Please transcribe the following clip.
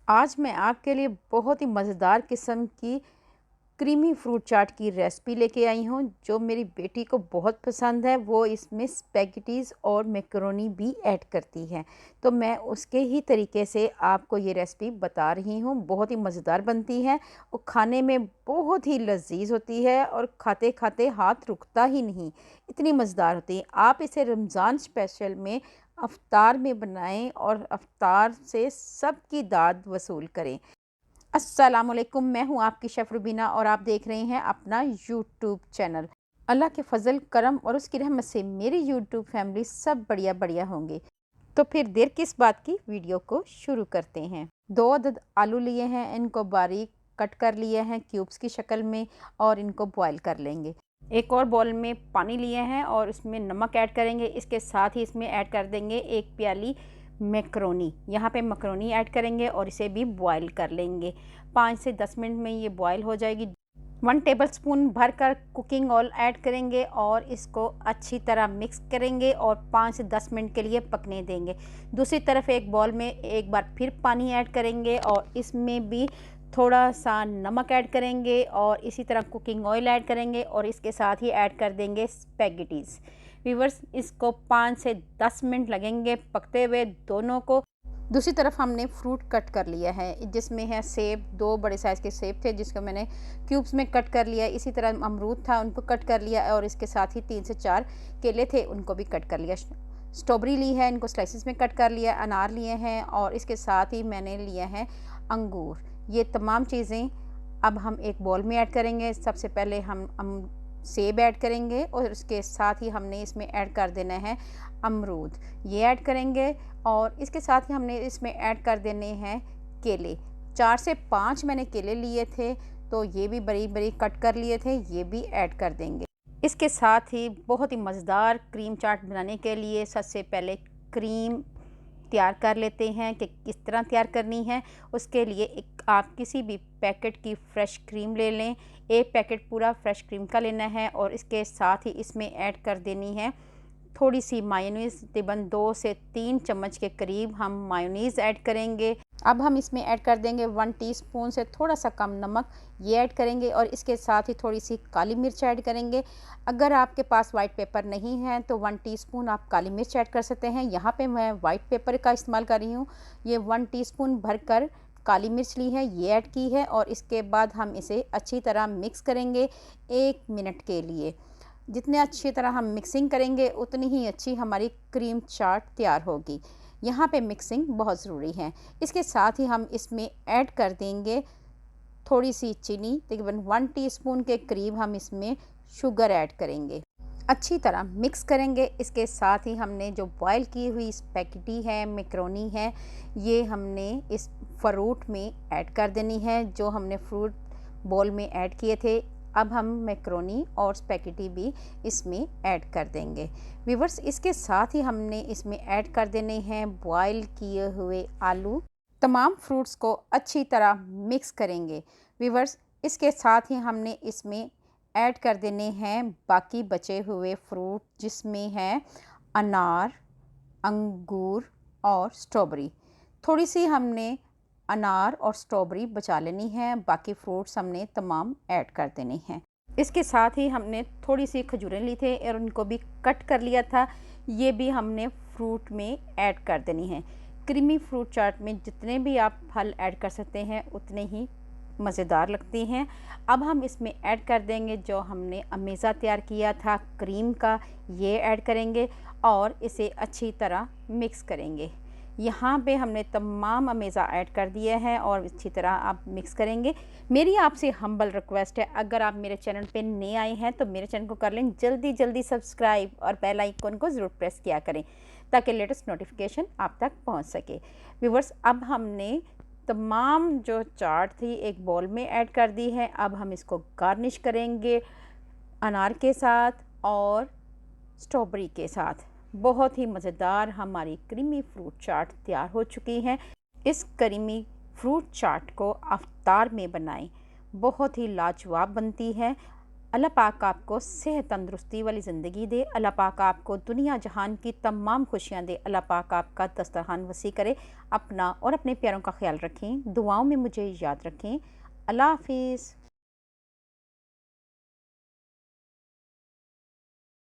आज मैं आपके लिए बहुत ही मज़ेदार किस्म की क्रीमी फ्रूट चाट की रेसिपी लेके आई हूँ जो मेरी बेटी को बहुत पसंद है। वो इसमें स्पैगेटीज़ और मैकरोनी भी ऐड करती है, तो मैं उसके ही तरीके से आपको ये रेसिपी बता रही हूँ। बहुत ही मज़ेदार बनती है और खाने में बहुत ही लजीज होती है और खाते खाते हाथ रुकता ही नहीं, इतनी मज़ेदार होती है। आप इसे रमज़ान स्पेशल में अफ्तार में बनाएं और अफ्तार से सबकी दाद वसूल करें। अस्सलामुअलैकुम, मैं हूं आपकी शेफ़ रुबीना और आप देख रहे हैं अपना यूट्यूब चैनल। अल्लाह के फजल करम और उसकी रहमत से मेरी यूट्यूब फैमिली सब बढ़िया बढ़िया होंगे। तो फिर देर किस बात की, वीडियो को शुरू करते हैं। 2 अदद आलू लिए हैं, इनको बारीक कट कर लिए हैं क्यूब्स की शक्ल में और इनको बॉयल कर लेंगे। एक और बॉल में पानी लिए हैं और उसमें नमक ऐड करेंगे। इसके साथ ही इसमें ऐड कर देंगे 1 प्याली मैकरोनी। यहाँ पे मैकरोनी ऐड करेंगे और इसे भी बॉयल कर लेंगे। 5 से 10 मिनट में ये बॉयल हो जाएगी। 1 टेबलस्पून भरकर कुकिंग ऑयल ऐड करेंगे और इसको अच्छी तरह मिक्स करेंगे और 5 से 10 मिनट के लिए पकने देंगे। दूसरी तरफ एक बॉल में एक बार फिर पानी ऐड करेंगे और इसमें भी थोड़ा सा नमक ऐड करेंगे और इसी तरह कुकिंग ऑयल ऐड करेंगे और इसके साथ ही ऐड कर देंगे स्पैगेटीज़। व्यूअर्स, इसको 5 से 10 मिनट लगेंगे पकते हुए दोनों को। दूसरी तरफ हमने फ्रूट कट कर लिया है, जिसमें है सेब। 2 बड़े साइज़ के सेब थे जिसको मैंने क्यूब्स में कट कर लिया। इसी तरह अमरूद था, उनको कट कर लिया और इसके साथ ही 3 से 4 केले थे, उनको भी कट कर लिया। स्ट्रॉबेरी ली है, इनको स्लाइसिस में कट कर लिया। अनार लिए हैं और इसके साथ ही मैंने लिया है अंगूर। ये तमाम चीज़ें अब हम एक बाउल में ऐड करेंगे। सबसे पहले हम सेब ऐड करेंगे और उसके साथ ही हमने इसमें ऐड कर देना है अमरूद, ये ऐड करेंगे और इसके साथ ही हमने इसमें ऐड कर देने हैं केले। 4 से 5 मैंने केले लिए थे, तो ये भी बड़ी बड़ी कट कर लिए थे, ये भी ऐड कर देंगे। इसके साथ ही बहुत ही मज़ेदार क्रीम चाट बनाने के लिए सबसे पहले क्रीम तैयार कर लेते हैं कि किस तरह तैयार करनी है। उसके लिए एक आप किसी भी पैकेट की फ़्रेश क्रीम ले लें। एक पैकेट पूरा फ़्रेश क्रीम का लेना है और इसके साथ ही इसमें ऐड कर देनी है थोड़ी सी मायोनीज़। तकरीबन 2 से 3 चम्मच के करीब हम मायोनीज़ ऐड करेंगे। अब हम इसमें ऐड कर देंगे 1 टीस्पून से थोड़ा सा कम नमक, ये ऐड करेंगे और इसके साथ ही थोड़ी सी काली मिर्च ऐड करेंगे। अगर आपके पास वाइट पेपर नहीं है तो 1 टीस्पून आप काली मिर्च ऐड कर सकते हैं। यहाँ पे मैं वाइट पेपर का इस्तेमाल कर रही हूँ। ये 1 टीस्पून भरकर काली मिर्च ली है, ये ऐड की है और इसके बाद हम इसे अच्छी तरह मिक्स करेंगे 1 मिनट के लिए। जितने अच्छी तरह हम मिक्सिंग करेंगे उतनी ही अच्छी हमारी क्रीम चाट तैयार होगी। यहाँ पे मिक्सिंग बहुत ज़रूरी है। इसके साथ ही हम इसमें ऐड कर देंगे थोड़ी सी चीनी, तकरीबन 1 टीस्पून के करीब हम इसमें शुगर ऐड करेंगे। अच्छी तरह मिक्स करेंगे। इसके साथ ही हमने जो बॉयल की हुई स्पैगेटी है, मैकरोनी है, ये हमने इस फ्रूट में ऐड कर देनी है जो हमने फ्रूट बोल में ऐड किए थे। अब हम मैकरोनी और स्पैगेटी भी इसमें ऐड कर देंगे। व्यूअर्स, इसके साथ ही हमने इसमें ऐड कर देने हैं बॉयल किए हुए आलू। तमाम फ्रूट्स को अच्छी तरह मिक्स करेंगे। व्यूअर्स, इसके साथ ही हमने इसमें ऐड कर देने हैं बाकी बचे हुए फ्रूट, जिसमें है अनार, अंगूर और स्ट्रॉबेरी। थोड़ी सी हमने अनार और स्ट्रॉबेरी बचा लेनी है, बाकी फ्रूट्स हमने तमाम ऐड कर देने हैं। इसके साथ ही हमने थोड़ी सी खजूरें ली थे और उनको भी कट कर लिया था, ये भी हमने फ्रूट में ऐड कर देनी है। क्रीमी फ्रूट चाट में जितने भी आप फल ऐड कर सकते हैं उतने ही मज़ेदार लगती हैं। अब हम इसमें ऐड कर देंगे जो हमने अमेज़ा तैयार किया था क्रीम का, ये ऐड करेंगे और इसे अच्छी तरह मिक्स करेंगे। यहाँ पे हमने तमाम अमेज़ा ऐड कर दिया है और अच्छी तरह आप मिक्स करेंगे। मेरी आपसे हम्बल रिक्वेस्ट है, अगर आप मेरे चैनल पे नए आए हैं तो मेरे चैनल को कर लें जल्दी जल्दी सब्सक्राइब और बेल आइकन को ज़रूर प्रेस किया करें ताकि लेटेस्ट नोटिफिकेशन आप तक पहुँच सके। व्यूअर्स, अब हमने तमाम जो चाट थी एक बाउल में ऐड कर दी है। अब हम इसको गार्निश करेंगे अनार के साथ और स्ट्रॉबेरी के साथ। बहुत ही मज़ेदार हमारी क्रीमी फ्रूट चाट तैयार हो चुकी है। इस क्रीमी फ्रूट चाट को अफ्तार में बनाएं, बहुत ही लाजवाब बनती है। अल्लाह पाक आपको सेहत तंदुरुस्ती वाली ज़िंदगी दे। अल्लाह पाक आपको दुनिया जहान की तमाम खुशियाँ दे। अल्लाह पाक आपका दस्तरखान वसी करे। अपना और अपने प्यारों का ख्याल रखें, दुआओं में मुझे याद रखें। अल्लाह हाफिज़।